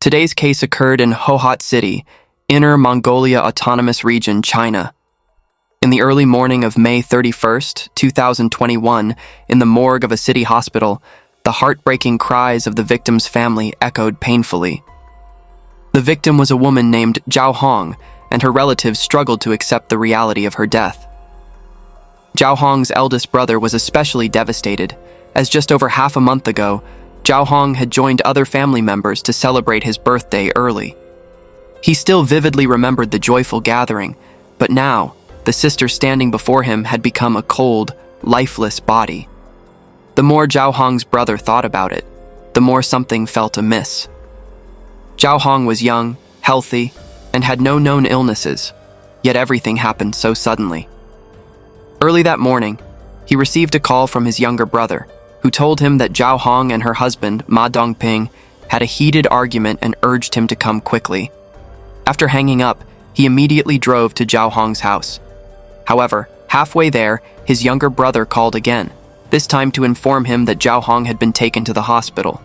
Today's case occurred in Hohhot City, Inner Mongolia Autonomous Region, China. In the early morning of May 31st, 2021, in the morgue of a city hospital, the heartbreaking cries of the victim's family echoed painfully. The victim was a woman named Zhao, and her relatives struggled to accept the reality of her death. Zhao eldest brother was especially devastated, as just over half a month ago, Zhao had joined other family members to celebrate his birthday early. He still vividly remembered the joyful gathering, but now, the sister standing before him had become a cold, lifeless body. The more Zhao brother thought about it, the more something felt amiss. Zhao was young, healthy, and had no known illnesses, yet everything happened so suddenly. Early that morning, he received a call from his younger brother, who told him that Zhao and her husband, Ma Dongping, had a heated argument and urged him to come quickly. After hanging up, he immediately drove to Zhao house. However, halfway there, his younger brother called again, this time to inform him that Zhao had been taken to the hospital.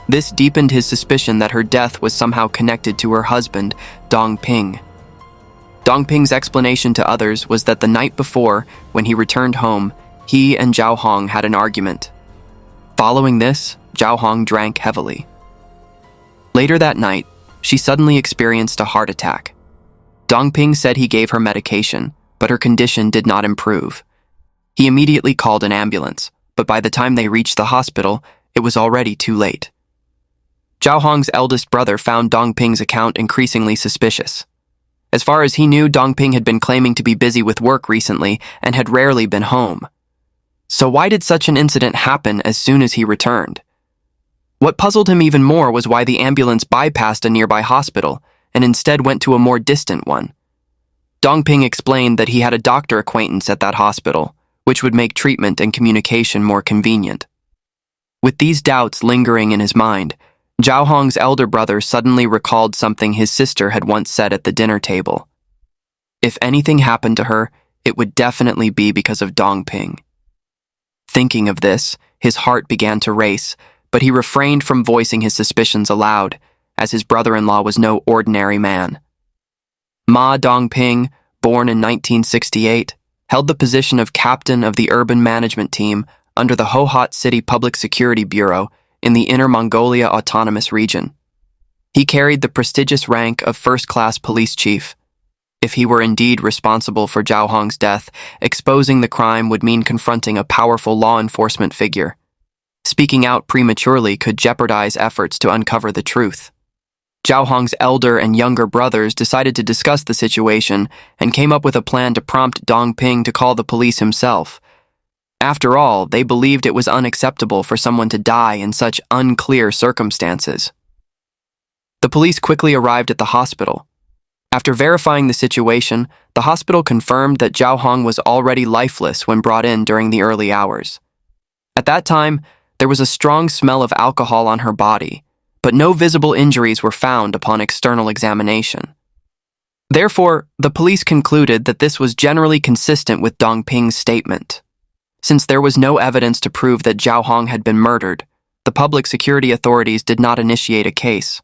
This deepened his suspicion that her death was somehow connected to her husband, Dongping. Dongping's explanation to others was that the night before, when he returned home, he and Zhao had an argument. Following this, Zhao drank heavily. Later that night, she suddenly experienced a heart attack. Dongping said he gave her medication, but her condition did not improve. He immediately called an ambulance, but by the time they reached the hospital, it was already too late. Zhao eldest brother found Dongping's account increasingly suspicious. As far as he knew, Dongping had been claiming to be busy with work recently and had rarely been home. So why did such an incident happen as soon as he returned? What puzzled him even more was why the ambulance bypassed a nearby hospital and instead went to a more distant one. Dongping explained that he had a doctor acquaintance at that hospital, which would make treatment and communication more convenient. With these doubts lingering in his mind, Zhao elder brother suddenly recalled something his sister had once said at the dinner table. If anything happened to her, it would definitely be because of Dongping. Thinking of this, his heart began to race, but he refrained from voicing his suspicions aloud, as his brother-in-law was no ordinary man. Ma Dongping, born in 1968, held the position of captain of the urban management team under the Hohhot City Public Security Bureau in the Inner Mongolia Autonomous Region. He carried the prestigious rank of first-class police chief. If he were indeed responsible for Zhao death, exposing the crime would mean confronting a powerful law enforcement figure. Speaking out prematurely could jeopardize efforts to uncover the truth. Zhao elder and younger brothers decided to discuss the situation and came up with a plan to prompt Dongping to call the police himself. After all, they believed it was unacceptable for someone to die in such unclear circumstances. The police quickly arrived at the hospital. After verifying the situation, the hospital confirmed that Zhao was already lifeless when brought in during the early hours. At that time, there was a strong smell of alcohol on her body, but no visible injuries were found upon external examination. Therefore, the police concluded that this was generally consistent with Dongping's statement. Since there was no evidence to prove that Zhao had been murdered, the public security authorities did not initiate a case.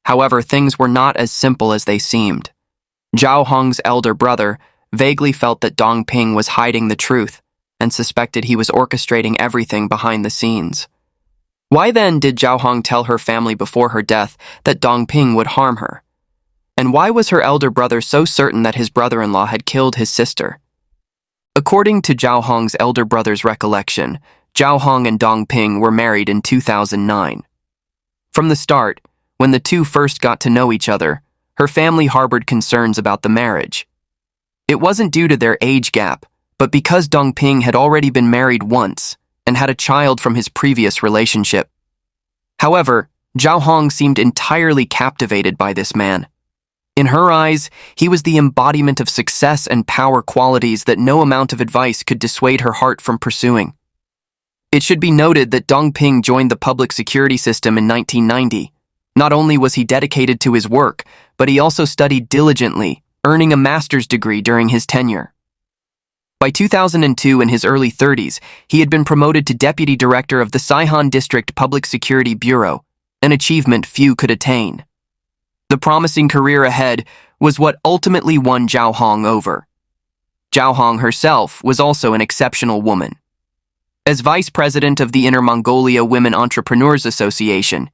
However, things were not as simple as they seemed. Zhao elder brother vaguely felt that Dongping was hiding the truth and suspected he was orchestrating everything behind the scenes. Why then did Zhao tell her family before her death that Dongping would harm her? And why was her elder brother so certain that his brother-in-law had killed his sister? According to Zhao elder brother's recollection, Zhao and Dongping were married in 2009. From the start, when the two first got to know each other, her family harbored concerns about the marriage. It wasn't due to their age gap, but because Dongping had already been married once and had a child from his previous relationship. However, Zhao seemed entirely captivated by this man. In her eyes, he was the embodiment of success and power qualities that no amount of advice could dissuade her heart from pursuing. It should be noted that Dongping joined the public security system in 1990. Not only was he dedicated to his work, but he also studied diligently, earning a master's degree during his tenure. By 2002, in his early 30s, he had been promoted to deputy director of the Saihan District Public Security Bureau, an achievement few could attain. The promising career ahead was what ultimately won Zhao Hong over. Zhao Hong herself was also an exceptional woman. As vice president of the Inner Mongolia Women Entrepreneurs Association,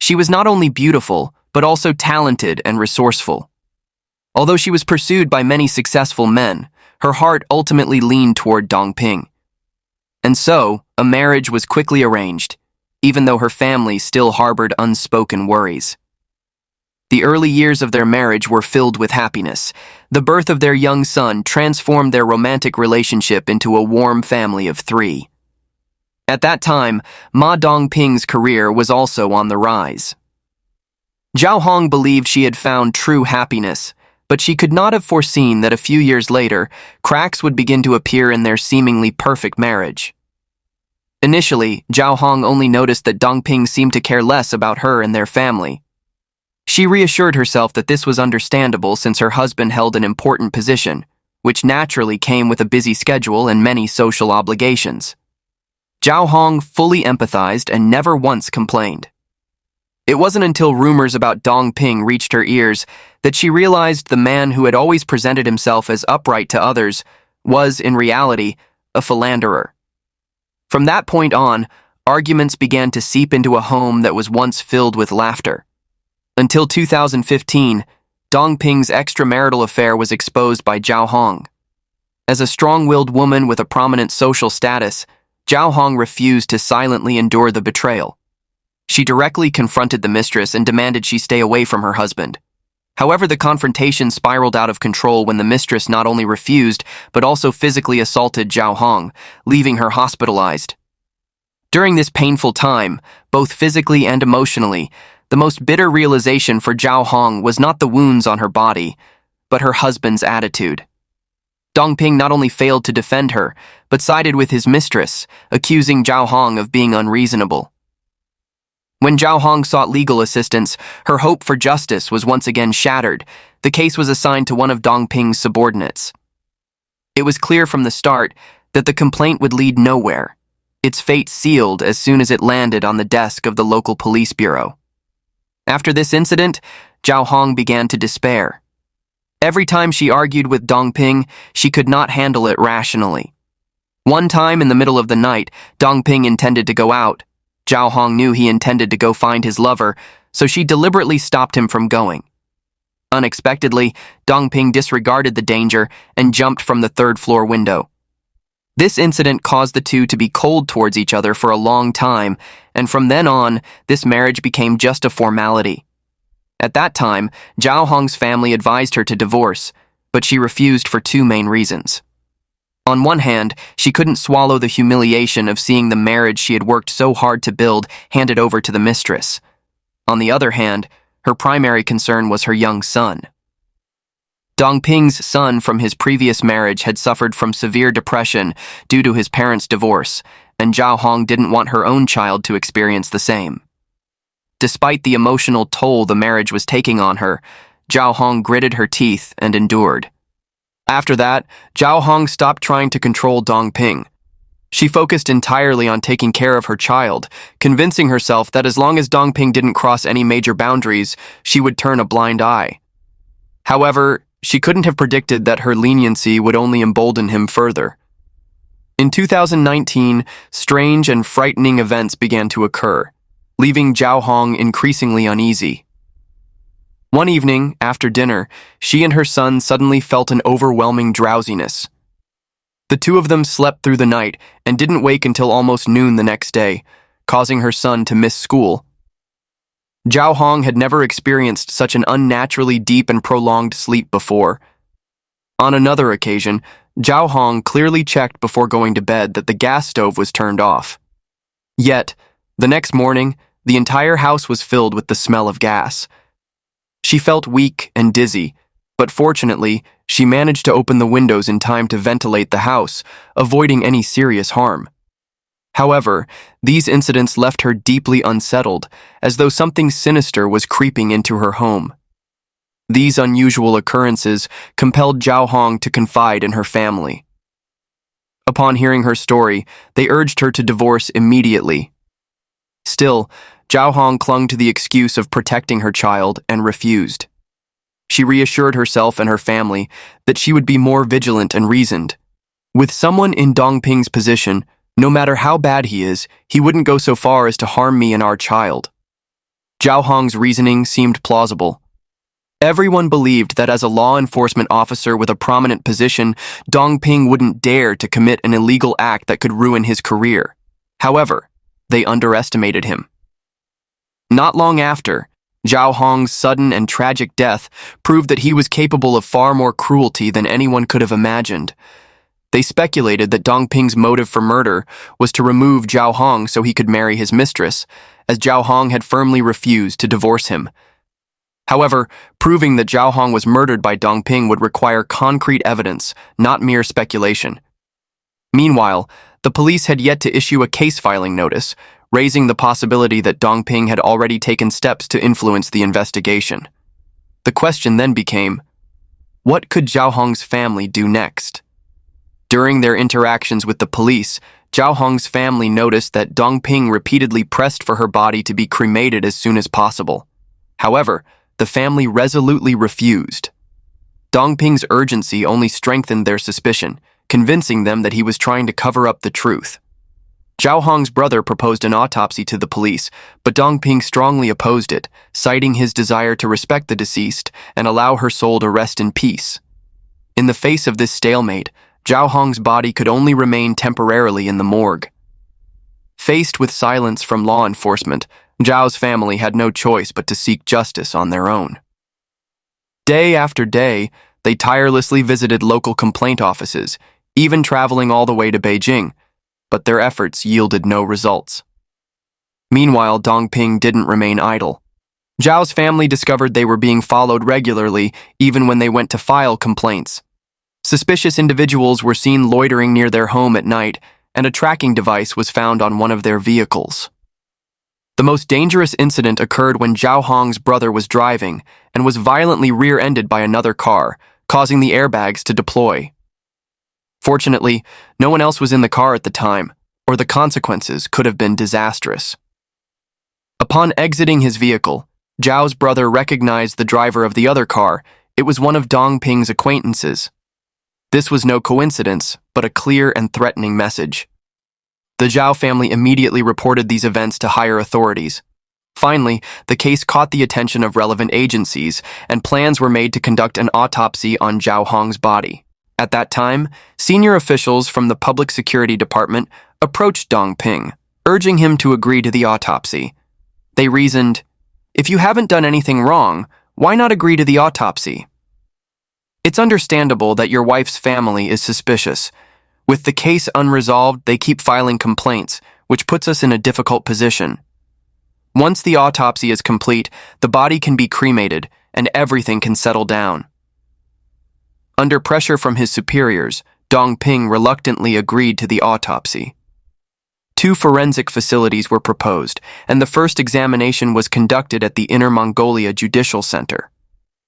she was not only beautiful, but also talented and resourceful. Although she was pursued by many successful men, her heart ultimately leaned toward Dongping. And so, a marriage was quickly arranged, even though her family still harbored unspoken worries. The early years of their marriage were filled with happiness. The birth of their young son transformed their romantic relationship into a warm family of 3. At that time, Ma Dongping's career was also on the rise. Zhao Hong believed she had found true happiness, but she could not have foreseen that a few years later, cracks would begin to appear in their seemingly perfect marriage. Initially, Zhao Hong only noticed that Dongping seemed to care less about her and their family. She reassured herself that this was understandable since her husband held an important position, which naturally came with a busy schedule and many social obligations. Zhao Hong fully empathized and never once complained. It wasn't until rumors about Dongping reached her ears that she realized the man who had always presented himself as upright to others was, in reality, a philanderer. From that point on, arguments began to seep into a home that was once filled with laughter. Until 2015, Dongping's extramarital affair was exposed by Zhao Hong. As a strong-willed woman with a prominent social status, Zhao Hong refused to silently endure the betrayal. She directly confronted the mistress and demanded she stay away from her husband. However, the confrontation spiraled out of control when the mistress not only refused, but also physically assaulted Zhao Hong, leaving her hospitalized. During this painful time, both physically and emotionally, the most bitter realization for Zhao Hong was not the wounds on her body, but her husband's attitude. Dongping not only failed to defend her, but sided with his mistress, accusing Zhao Hong of being unreasonable. When Zhao Hong sought legal assistance, her hope for justice was once again shattered. The case was assigned to one of Dongping's subordinates. It was clear from the start that the complaint would lead nowhere, its fate sealed as soon as it landed on the desk of the local police bureau. After this incident, Zhao Hong began to despair. Every time she argued with Dongping, she could not handle it rationally. One time in the middle of the night, Dongping intended to go out. Zhao Hong knew he intended to go find his lover, so she deliberately stopped him from going. Unexpectedly, Dongping disregarded the danger and jumped from the third-floor window. This incident caused the two to be cold towards each other for a long time, and from then on, this marriage became just a formality. At that time, Zhao Hong's family advised her to divorce, but she refused for 2 main reasons. On one hand, she couldn't swallow the humiliation of seeing the marriage she had worked so hard to build handed over to the mistress. On the other hand, her primary concern was her young son. Dongping's son from his previous marriage had suffered from severe depression due to his parents' divorce, and Zhao Hong didn't want her own child to experience the same. Despite the emotional toll the marriage was taking on her, Zhao Hong gritted her teeth and endured. After that, Zhao Hong stopped trying to control Dongping. She focused entirely on taking care of her child, convincing herself that as long as Dongping didn't cross any major boundaries, she would turn a blind eye. However, she couldn't have predicted that her leniency would only embolden him further. In 2019, strange and frightening events began to occur, leaving Zhao Hong increasingly uneasy. One evening, after dinner, she and her son suddenly felt an overwhelming drowsiness. The two of them slept through the night and didn't wake until almost noon the next day, causing her son to miss school. Zhao Hong had never experienced such an unnaturally deep and prolonged sleep before. On another occasion, Zhao Hong clearly checked before going to bed that the gas stove was turned off. Yet, the next morning, the entire house was filled with the smell of gas. She felt weak and dizzy, but fortunately, she managed to open the windows in time to ventilate the house, avoiding any serious harm. However, these incidents left her deeply unsettled, as though something sinister was creeping into her home. These unusual occurrences compelled Zhao Hong to confide in her family. Upon hearing her story, they urged her to divorce immediately. Still, Zhao Hong clung to the excuse of protecting her child and refused. She reassured herself and her family that she would be more vigilant and reasoned. With someone in Dongping's position, no matter how bad he is, he wouldn't go so far as to harm me and our child. Zhao Hong's reasoning seemed plausible. Everyone believed that as a law enforcement officer with a prominent position, Dongping wouldn't dare to commit an illegal act that could ruin his career. However, they underestimated him. Not long after, Zhao Hong's sudden and tragic death proved that he was capable of far more cruelty than anyone could have imagined. They speculated that Dongping's motive for murder was to remove Zhao Hong so he could marry his mistress, as Zhao Hong had firmly refused to divorce him. However, proving that Zhao Hong was murdered by Dongping would require concrete evidence, not mere speculation. Meanwhile, the police had yet to issue a case filing notice, raising the possibility that Dongping had already taken steps to influence the investigation. The question then became, what could Zhao Hong's family do next? During their interactions with the police, Zhao Hong's family noticed that Dongping repeatedly pressed for her body to be cremated as soon as possible. However, the family resolutely refused. Dongping's urgency only strengthened their suspicion, convincing them that he was trying to cover up the truth. Zhao Hong's brother proposed an autopsy to the police, but Dongping strongly opposed it, citing his desire to respect the deceased and allow her soul to rest in peace. In the face of this stalemate, Zhao Hong's body could only remain temporarily in the morgue. Faced with silence from law enforcement, Zhao's family had no choice but to seek justice on their own. Day after day, they tirelessly visited local complaint offices, even traveling all the way to Beijing, but their efforts yielded no results. Meanwhile, Dongping didn't remain idle. Zhao's family discovered they were being followed regularly, even when they went to file complaints. Suspicious individuals were seen loitering near their home at night, and a tracking device was found on one of their vehicles. The most dangerous incident occurred when Zhao Hong's brother was driving and was violently rear-ended by another car, causing the airbags to deploy. Fortunately, no one else was in the car at the time, or the consequences could have been disastrous. Upon exiting his vehicle, Zhao's brother recognized the driver of the other car. It was one of Dongping's acquaintances. This was no coincidence, but a clear and threatening message. The Zhao family immediately reported these events to higher authorities. Finally, the case caught the attention of relevant agencies, and plans were made to conduct an autopsy on Zhao Hong's body. At that time, senior officials from the Public Security Department approached Dongping, urging him to agree to the autopsy. They reasoned, "If you haven't done anything wrong, why not agree to the autopsy? It's understandable that your wife's family is suspicious. With the case unresolved, they keep filing complaints, which puts us in a difficult position. Once the autopsy is complete, the body can be cremated, and everything can settle down." Under pressure from his superiors, Dongping reluctantly agreed to the autopsy. 2 forensic facilities were proposed, and the first examination was conducted at the Inner Mongolia Judicial Center.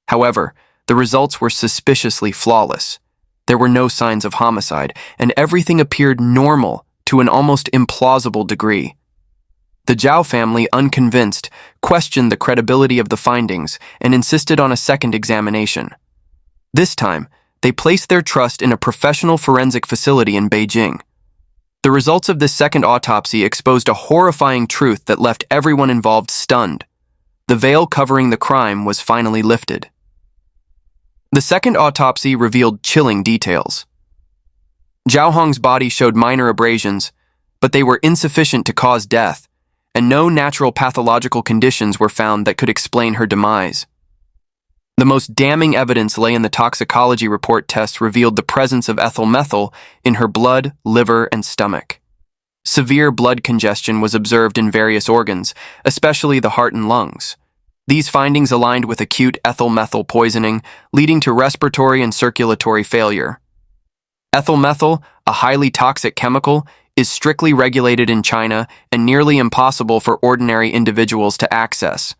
However, the results were suspiciously flawless. There were no signs of homicide, and everything appeared normal to an almost implausible degree. The Zhao family, unconvinced, questioned the credibility of the findings and insisted on a second examination. This time, they placed their trust in a professional forensic facility in Beijing. The results of this second autopsy exposed a horrifying truth that left everyone involved stunned. The veil covering the crime was finally lifted. The second autopsy revealed chilling details. Zhao Hong's body showed minor abrasions, but they were insufficient to cause death, and no natural pathological conditions were found that could explain her demise. The most damning evidence lay in the toxicology report tests revealed the presence of ethyl methyl in her blood, liver, and stomach. Severe blood congestion was observed in various organs, especially the heart and lungs. These findings aligned with acute ethyl methyl poisoning, leading to respiratory and circulatory failure. Ethyl methyl, a highly toxic chemical, is strictly regulated in China and nearly impossible for ordinary individuals to access.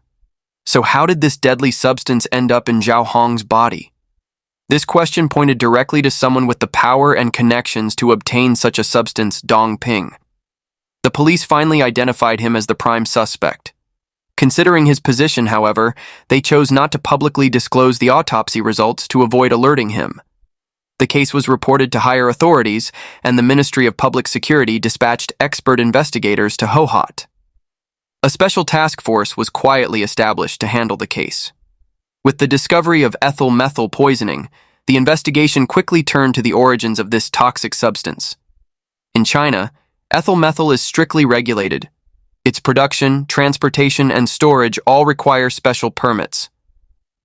So how did this deadly substance end up in Zhao Hong's body? This question pointed directly to someone with the power and connections to obtain such a substance, Dongping. The police finally identified him as the prime suspect. Considering his position, however, they chose not to publicly disclose the autopsy results to avoid alerting him. The case was reported to higher authorities, and the Ministry of Public Security dispatched expert investigators to Hohhot. A special task force was quietly established to handle the case. With the discovery of ethyl methyl poisoning, the investigation quickly turned to the origins of this toxic substance. In China, ethyl methyl is strictly regulated. Its production, transportation, and storage all require special permits.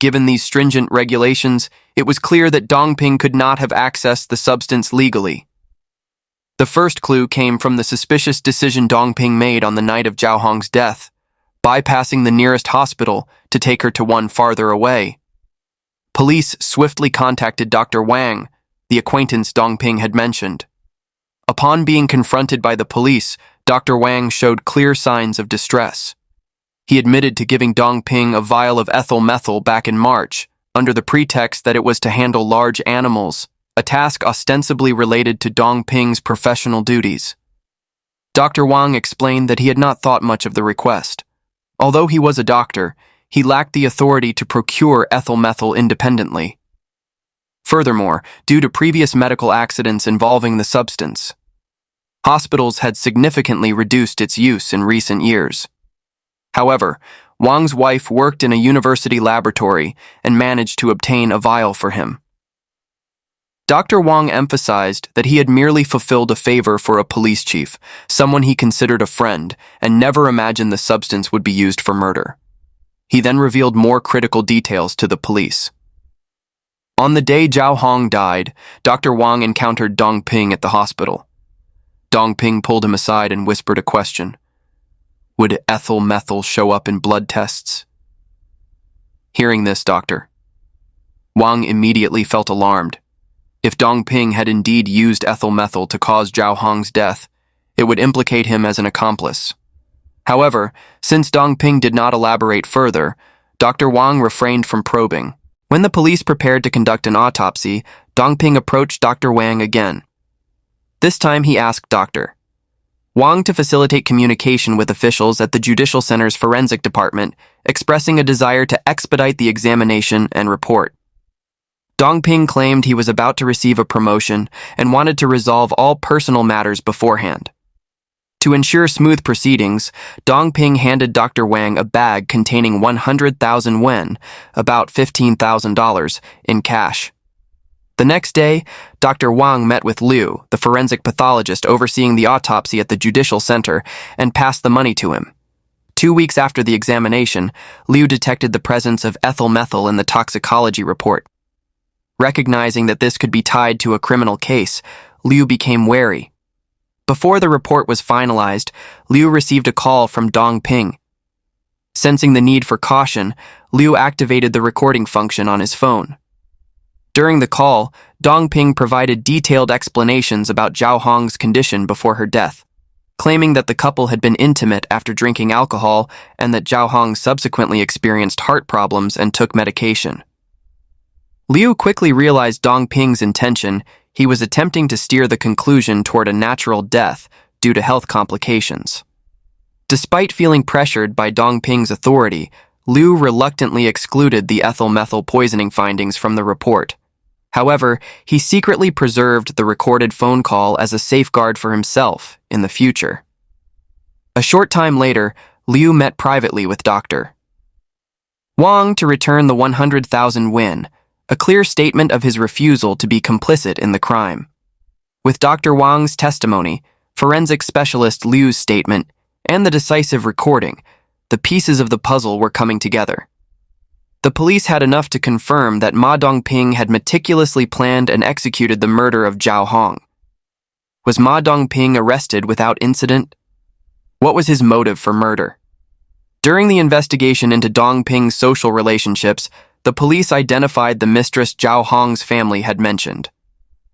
Given these stringent regulations, it was clear that Dongping could not have accessed the substance legally. The first clue came from the suspicious decision Dongping made on the night of Zhao Hong's death, bypassing the nearest hospital to take her to one farther away. Police swiftly contacted Dr. Wang, the acquaintance Dongping had mentioned. Upon being confronted by the police, Dr. Wang showed clear signs of distress. He admitted to giving Dongping a vial of ethyl methyl back in March, under the pretext that it was to handle large animals, a task ostensibly related to Dongping's professional duties. Dr. Wang explained that he had not thought much of the request. Although he was a doctor, he lacked the authority to procure ethyl methyl independently. Furthermore, due to previous medical accidents involving the substance, hospitals had significantly reduced its use in recent years. However, Wang's wife worked in a university laboratory and managed to obtain a vial for him. Dr. Wang emphasized that he had merely fulfilled a favor for a police chief, someone he considered a friend, and never imagined the substance would be used for murder. He then revealed more critical details to the police. On the day Zhao Hong died, Dr. Wang encountered Dongping at the hospital. Dongping pulled him aside and whispered a question. Would ethyl methyl show up in blood tests? Hearing this, Dr. Wang immediately felt alarmed. If Dongping had indeed used ethyl methyl to cause Zhao Hong's death, it would implicate him as an accomplice. However, since Dongping did not elaborate further, Dr. Wang refrained from probing. When the police prepared to conduct an autopsy, Dongping approached Dr. Wang again. This time he asked Dr. Wang to facilitate communication with officials at the Judicial Center's Forensic Department, expressing a desire to expedite the examination and report. Dongping claimed he was about to receive a promotion and wanted to resolve all personal matters beforehand. To ensure smooth proceedings, Dongping handed Dr. Wang a bag containing 100,000 yuan, about $15,000, in cash. The next day, Dr. Wang met with Liu, the forensic pathologist overseeing the autopsy at the Judicial Center, and passed the money to him. 2 weeks after the examination, Liu detected the presence of ethyl methyl in the toxicology report. Recognizing that this could be tied to a criminal case, Liu became wary. Before the report was finalized, Liu received a call from Dongping. Sensing the need for caution, Liu activated the recording function on his phone. During the call, Dongping provided detailed explanations about Zhao Hong's condition before her death, claiming that the couple had been intimate after drinking alcohol and that Zhao Hong subsequently experienced heart problems and took medication. Liu quickly realized Dongping's intention. He was attempting to steer the conclusion toward a natural death due to health complications. Despite feeling pressured by Dongping's authority, Liu reluctantly excluded the ethyl methyl poisoning findings from the report. However, he secretly preserved the recorded phone call as a safeguard for himself in the future. A short time later, Liu met privately with Dr. Wang to return the 100,000 yuan, a clear statement of his refusal to be complicit in the crime. With Dr. Wang's testimony, forensic specialist Liu's statement, and the decisive recording, the pieces of the puzzle were coming together. The police had enough to confirm that Ma Dongping had meticulously planned and executed the murder of Zhao Hong. Was Ma Dongping arrested without incident? What was his motive for murder? During the investigation into Dongping's social relationships, the police identified the mistress Zhao Hong's family had mentioned.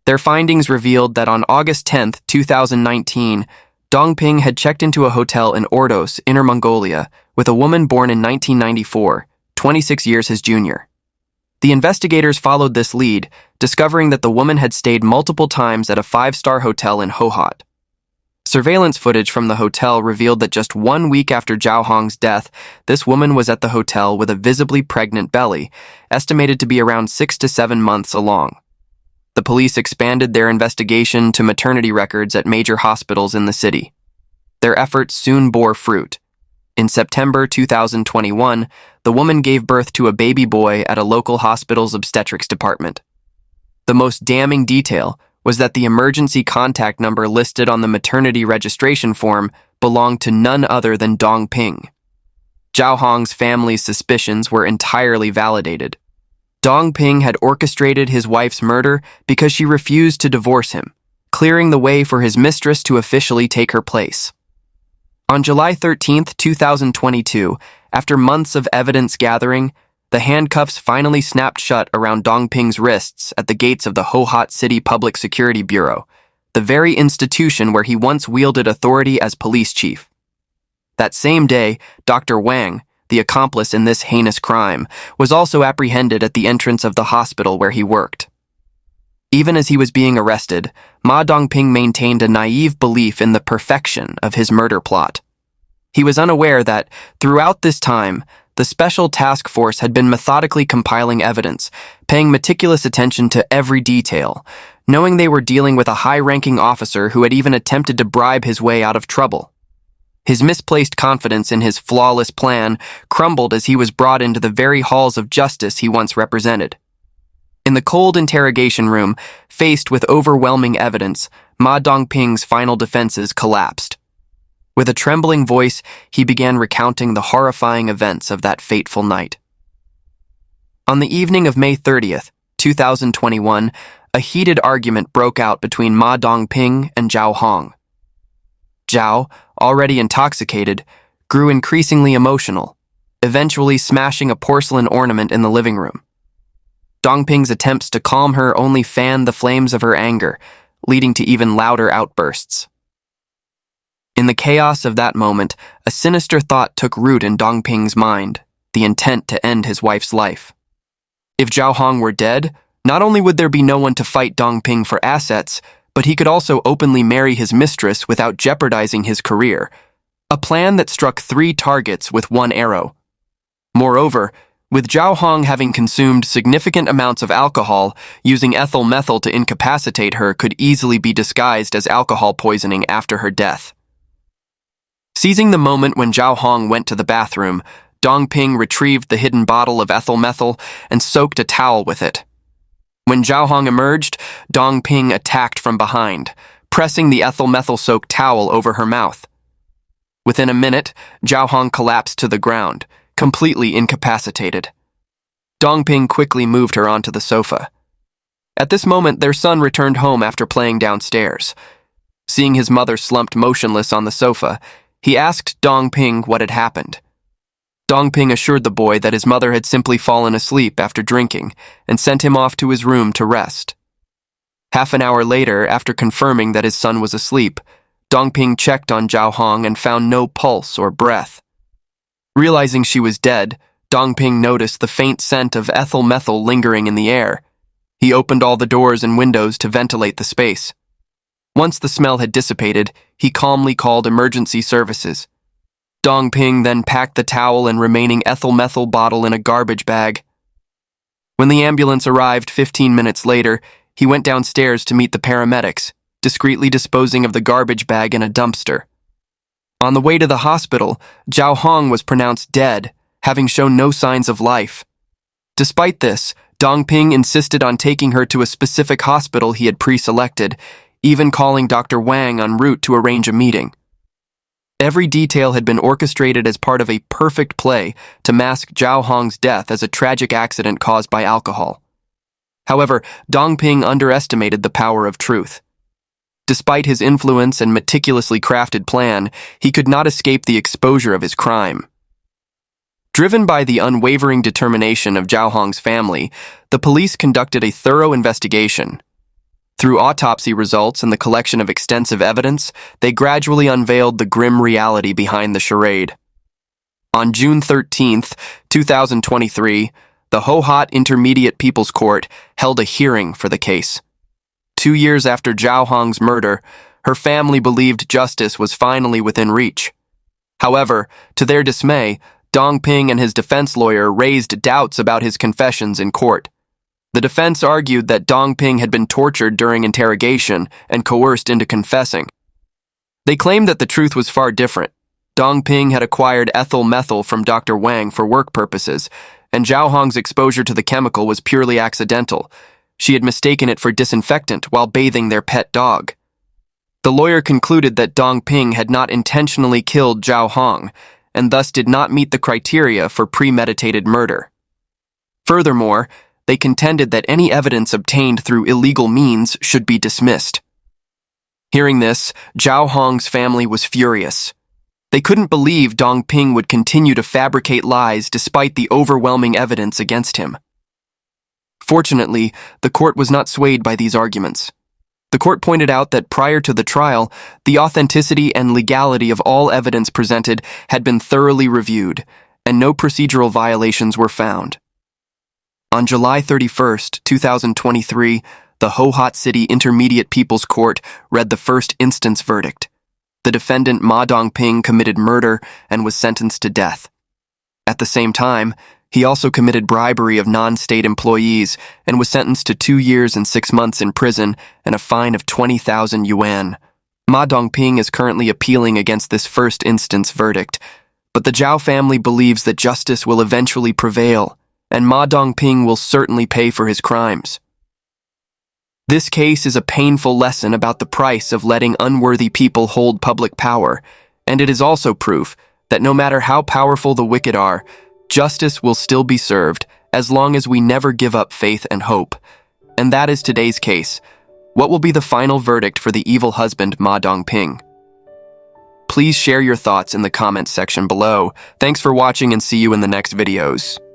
Their findings revealed that on August 10, 2019, Dongping had checked into a hotel in Ordos, Inner Mongolia, with a woman born in 1994, 26 years his junior. The investigators followed this lead, discovering that the woman had stayed multiple times at a 5-star hotel in Hohhot. Surveillance footage from the hotel revealed that just 1 week after Zhao Hong's death, this woman was at the hotel with a visibly pregnant belly, estimated to be around 6 to 7 months along. The police expanded their investigation to maternity records at major hospitals in the city. Their efforts soon bore fruit. In September 2021, the woman gave birth to a baby boy at a local hospital's obstetrics department. The most damning detail was that the emergency contact number listed on the maternity registration form belonged to none other than Dong Ping. Zhao Hong's family's suspicions were entirely validated. Dong Ping had orchestrated his wife's murder because she refused to divorce him, clearing the way for his mistress to officially take her place. On July 13, 2022, after months of evidence gathering, the handcuffs finally snapped shut around Dong Ping's wrists at the gates of the Hohhot City Public Security Bureau, the very institution where he once wielded authority as police chief. That same day, Dr. Wang, the accomplice in this heinous crime, was also apprehended at the entrance of the hospital where he worked. Even as he was being arrested, Ma Dongping maintained a naive belief in the perfection of his murder plot. He was unaware that, throughout this time, the Special Task Force had been methodically compiling evidence, paying meticulous attention to every detail, knowing they were dealing with a high-ranking officer who had even attempted to bribe his way out of trouble. His misplaced confidence in his flawless plan crumbled as he was brought into the very halls of justice he once represented. In the cold interrogation room, faced with overwhelming evidence, Ma Dongping's final defenses collapsed. With a trembling voice, he began recounting the horrifying events of that fateful night. On the evening of May 30th, 2021, a heated argument broke out between Ma Dongping and Zhao Hong. Zhao, already intoxicated, grew increasingly emotional, eventually smashing a porcelain ornament in the living room. Dongping's attempts to calm her only fanned the flames of her anger, leading to even louder outbursts. In the chaos of that moment, a sinister thought took root in Dongping's mind, the intent to end his wife's life. If Zhao Hong were dead, not only would there be no one to fight Dongping for assets, but he could also openly marry his mistress without jeopardizing his career, a plan that struck 3 targets with 1 arrow. Moreover, with Zhao Hong having consumed significant amounts of alcohol, using ethyl methyl to incapacitate her could easily be disguised as alcohol poisoning after her death. Seizing the moment when Zhao Hong went to the bathroom, Dongping retrieved the hidden bottle of ethyl methyl and soaked a towel with it. When Zhao Hong emerged, Dongping attacked from behind, pressing the ethyl methyl-soaked towel over her mouth. Within a minute, Zhao Hong collapsed to the ground, completely incapacitated. Dongping quickly moved her onto the sofa. At this moment, their son returned home after playing downstairs. Seeing his mother slumped motionless on the sofa, he asked Dongping what had happened. Dongping assured the boy that his mother had simply fallen asleep after drinking and sent him off to his room to rest. Half an hour later, after confirming that his son was asleep, Dongping checked on Zhao Hong and found no pulse or breath. Realizing she was dead, Dongping noticed the faint scent of ethyl methyl lingering in the air. He opened all the doors and windows to ventilate the space. Once the smell had dissipated, he calmly called emergency services. Dongping then packed the towel and remaining ethyl methyl bottle in a garbage bag. When the ambulance arrived 15 minutes later, he went downstairs to meet the paramedics, discreetly disposing of the garbage bag in a dumpster. On the way to the hospital, Zhao Hong was pronounced dead, having shown no signs of life. Despite this, Dongping insisted on taking her to a specific hospital he had pre-selected, even calling Dr. Wang en route to arrange a meeting. Every detail had been orchestrated as part of a perfect play to mask Zhao Hong's death as a tragic accident caused by alcohol. However, Dongping underestimated the power of truth. Despite his influence and meticulously crafted plan, he could not escape the exposure of his crime. Driven by the unwavering determination of Zhao Hong's family, the police conducted a thorough investigation. Through autopsy results and the collection of extensive evidence, they gradually unveiled the grim reality behind the charade. On June 13, 2023, the Hohhot Intermediate People's Court held a hearing for the case. 2 years after Zhao Hong's murder, Her family believed justice was finally within reach. However, to their dismay, Dongping and his defense lawyer raised doubts about his confessions in court. The defense argued that Dongping had been tortured during interrogation and coerced into confessing. They claimed that the truth was far different. Dongping had acquired ethyl methyl from Dr. Wang for work purposes, and Zhao Hong's exposure to the chemical was purely accidental. She had mistaken it for disinfectant while bathing their pet dog. The lawyer concluded that Dongping had not intentionally killed Zhao Hong, and thus did not meet the criteria for premeditated murder. Furthermore, they contended that any evidence obtained through illegal means should be dismissed. Hearing this, Zhao Hong's family was furious. They couldn't believe Dongping would continue to fabricate lies despite the overwhelming evidence against him. Fortunately, the court was not swayed by these arguments. The court pointed out that prior to the trial, the authenticity and legality of all evidence presented had been thoroughly reviewed, and no procedural violations were found. On July 31, 2023, the Hohhot City Intermediate People's Court read the first instance verdict. The defendant Ma Dongping committed murder and was sentenced to death. At the same time, he also committed bribery of non-state employees and was sentenced to 2 years and 6 months in prison and a fine of 20,000 yuan. Ma Dongping is currently appealing against this first instance verdict, but the Zhao family believes that justice will eventually prevail, and Ma Dongping will certainly pay for his crimes. This case is a painful lesson about the price of letting unworthy people hold public power, and it is also proof that no matter how powerful the wicked are, justice will still be served as long as we never give up faith and hope. And that is today's case. What will be the final verdict for the evil husband Ma Dongping? Please share your thoughts in the comments section below. Thanks for watching and see you in the next videos.